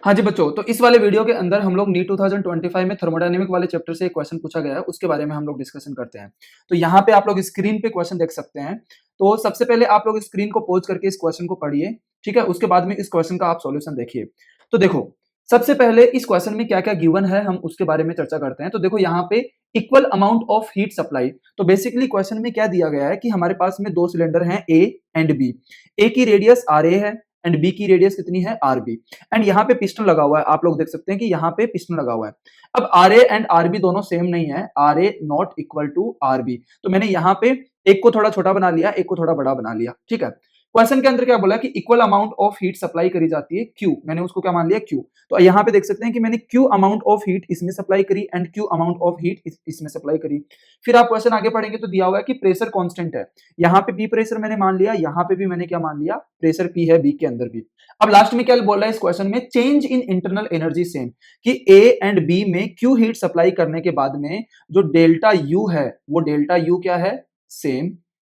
हाँ जी बच्चों, तो इस वाले वीडियो के अंदर हम लोग नीट 2025 में थर्मोडायनेमिक वाले चैप्टर से एक क्वेश्चन पूछा गया है, उसके बारे में हम लोग डिस्कशन करते हैं। तो यहाँ पे आप लोग स्क्रीन पे क्वेश्चन देख सकते हैं। तो सबसे पहले आप लोग स्क्रीन को पॉज करके इस क्वेश्चन को पढ़िए, ठीक है? उसके बाद में इस क्वेश्चन का आप सॉल्यूशन देखिए। तो देखो, सबसे पहले इस क्वेश्चन में क्या-क्या गिवन है, हम उसके बारे में चर्चा करते हैं। तो देखो यहाँ पे equal amount of heat supply. तो बेसिकली क्वेश्चन में क्या दिया गया है कि हमारे पास में 2 सिलेंडर हैं ए एंड बी। ए की रेडियस आरए है एंड बी की रेडियस कितनी है आरबी। एंड यहाँ पे पिस्टन लगा हुआ है, आप लोग देख सकते हैं कि यहाँ पे पिस्टन लगा हुआ है। अब आर ए एंड आरबी दोनों सेम नहीं है, R A not equal to R B. तो मैंने यहाँ पे एक को थोड़ा छोटा बना लिया, एक को थोड़ा बड़ा बना लिया, ठीक है? क्वेश्चन के अंदर क्या बोला कि equal amount of heat supply करी जाती है क्यू, मैंने उसको क्या मान लिया क्यू। तो यहाँ पे देख सकते हैं कि मैंने क्यू अमाउंट ऑफ हीट इसमें सप्लाई करी and Q amount of heat इसमें सप्लाई करी। फिर आप क्वेश्चन आगे पढ़ेंगे तो दिया हुआ है कि प्रेशर कांस्टेंट है, यहाँ पे पी प्रेशर मैंने मान लिया, यहाँ पे भी मैंने क्या मान लिया, प्रेशर पी है बी के अंदर भी। अब लास्ट में क्या बोल रहा है इस क्वेश्चन में, change in internal energy same, कि ए एंड बी में क्यू हीट सप्लाई करने के बाद में जो डेल्टा यू है वो डेल्टा यू क्या है, सेम।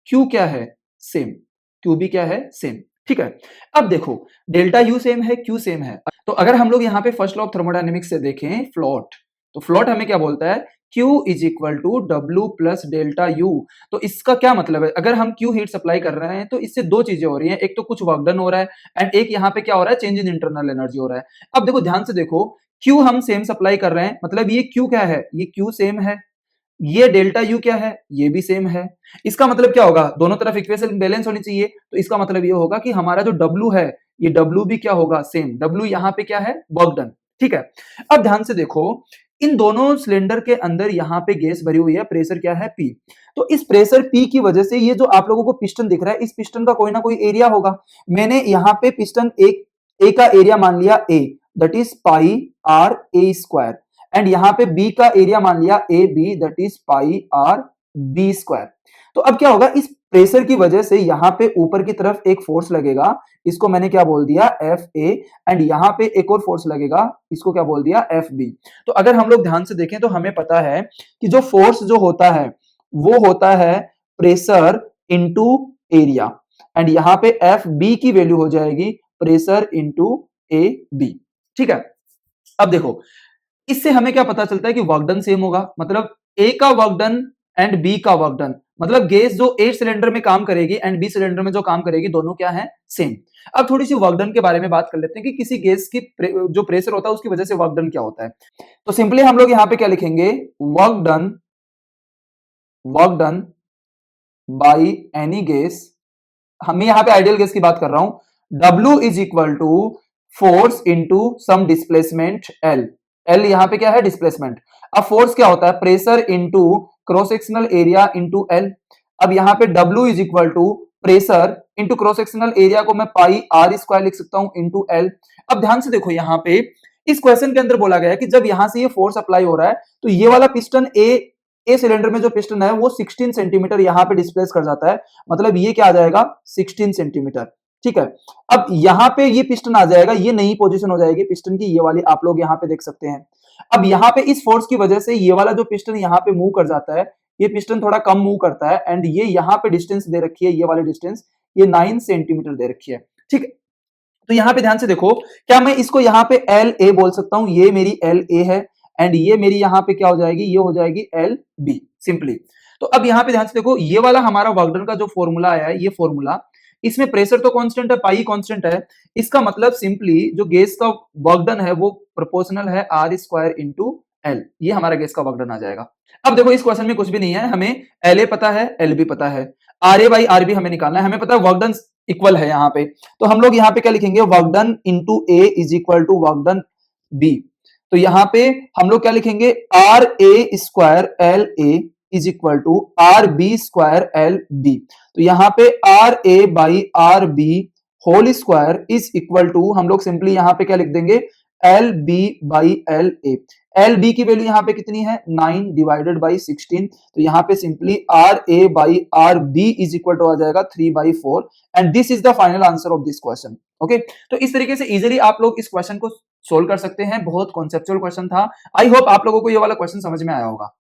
क्यू क्या है, सेम। क्यू भी क्या है, सेम, ठीक है? अब देखो, डेल्टा यू सेम है, क्यू सेम है। तो अगर हम लोग यहाँ पे फर्स्ट लॉ ऑफ थर्मोडायनेमिक्स से देखें फ्लोट, तो फ्लोट हमें क्या बोलता है, Q is equal to W plus delta U. तो इसका क्या मतलब है, अगर हम Q हीट सप्लाई कर रहे हैं तो इससे दो चीजें हो रही हैं, एक तो कुछ वर्क डन हो रहा है एंड एक यहाँ पे क्या हो रहा है, चेंज इन इंटरनल एनर्जी हो रहा है। अब देखो ध्यान से देखो, Q हम सेम सप्लाई कर रहे हैं, मतलब ये Q क्या है, ये Q सेम है। ये डेल्टा यू क्या है, ये भी सेम है। इसका मतलब क्या होगा, दोनों तरफ इक्वेशन बैलेंस होनी चाहिए। तो इसका मतलब ये होगा कि हमारा जो डब्ल्यू है, ये डब्ल्यू भी क्या होगा, सेम। डब्ल्यू यहाँ पे क्या है, वर्क डन, ठीक है? अब ध्यान से देखो, इन दोनों सिलेंडर के अंदर यहाँ पे गैस भरी हुई है, प्रेशर क्या है, पी। तो इस प्रेशर पी की वजह से ये जो आप लोगों को पिस्टन दिख रहा है, इस पिस्टन का कोई ना कोई एरिया होगा। मैंने यहाँ पे पिस्टन ए का एरिया मान लिया a, that is pi r A square, and यहाँ पे बी का एरिया मान लिया a b, that is pi r B square. तो अब क्या होगा, इस प्रेशर की वजह से यहाँ पे ऊपर की तरफ एक फोर्स लगेगा, इसको मैंने क्या बोल दिया, एफ ए। एंड यहाँ पे एक और फोर्स लगेगा, इसको क्या बोल दिया, एफ बी। तो अगर हम लोग ध्यान से देखें तो हमें पता है कि जो फोर्स जो होता है वो होता है प्रेशर इंटू एरिया, एंड यहाँ पे एफ बी की वैल्यू हो जाएगी प्रेशर इंटू ए बी, ठीक है? अब देखो, इससे हमें क्या पता चलता है कि वर्क डन सेम होगा, मतलब ए का वर्क डन एंड बी का वर्क डन, मतलब गैस जो ए सिलेंडर में काम करेगी एंड बी सिलेंडर में जो काम करेगी, दोनों क्या है, सेम। अब थोड़ी सी वर्क डन के बारे में बात कर लेते हैं कि किसी गैस की जो प्रेशर होता है उसकी वजह से वर्क डन क्या होता है। तो सिंपली हम लोग यहाँ पे क्या लिखेंगे, work done by any gas, हम यहाँ पे आइडियल गैस की बात कर रहा हूं, W is equal to force into some displacement L। L यहाँ पे क्या है, डिस्प्लेसमेंट। अब फोर्स क्या होता है, pressure into cross sectional area into L। अब यहाँ पे W is equal to pressure into cross sectional area को मैं पाई आर स्क्वायर लिख सकता हूं इंटू L। अब ध्यान से देखो, यहाँ पे इस क्वेश्चन के अंदर बोला गया है कि जब यहां से ये फोर्स अप्लाई हो रहा है तो ये वाला पिस्टन ए सिलेंडर में जो पिस्टन है वो 16 सेंटीमीटर यहाँ पे डिस्प्लेस कर जाता है, मतलब ये क्या आ जाएगा, 16 सेंटीमीटर, ठीक है? अब यहाँ पे ये पिस्टन आ जाएगा, ये नई पोजीशन हो जाएगी पिस्टन की, ये वाली आप लोग यहाँ पे देख सकते हैं। अब यहाँ पे इस फोर्स की वजह से ये वाला जो पिस्टन यहाँ पे मूव कर जाता है, ये पिस्टन थोड़ा कम मूव करता है एंड ये यहाँ पे डिस्टेंस दे रखी है, ये वाली डिस्टेंस ये 9 सेंटीमीटर दे रखी है, ठीक है? तो यहाँ पे ध्यान से देखो, क्या मैं इसको यहाँ पे एल ए बोल सकता हूं, ये मेरी एल ए है एंड ये मेरी यहाँ पे क्या हो जाएगी, ये हो जाएगी एल बी, सिंपली। तो अब यहाँ पे ध्यान से देखो, ये वाला हमारा वर्क डन का जो फॉर्मूला आया है, ये फॉर्मूला, इसमें प्रेशर तो कांस्टेंट है, पाई कांस्टेंट है, इसका मतलब सिंपली जो गैस का वर्क डन है वो प्रोपोर्शनल है आर स्क्वायर इंटू एल, ये हमारा गैस का वर्क डन आ जाएगा। अब देखो इस क्वेश्चन में कुछ भी नहीं है, हमें एल ए पता है, एल बी पता है, R A by are B हमें निकालना है, हमें पता है वर्क डन इक्वल है यहाँ पे। तो हम लोग यहाँ पे क्या लिखेंगे, work done into A is equal to work done B. तो यहाँ पे हम लोग क्या लिखेंगे, R A square L A is equal to R B square L B. तो यहाँ पे R A by are B whole square is equal to, हम लोग सिंपली यहाँ पे क्या लिख देंगे, L B by L A. L B की वैल्यू यहाँ पे कितनी है, 9 डिवाइडेड बाई 16। तो यहाँ पे simply r A by are b is equal to आ जाएगा 3/4 and this is the final answer of this question. Okay, तो इस तरीके से इजीली आप लोग इस क्वेश्चन को सोल्व कर सकते हैं, बहुत कॉन्सेप्चुअल क्वेश्चन था। आई होप आप लोगों को ये वाला क्वेश्चन समझ में आया होगा।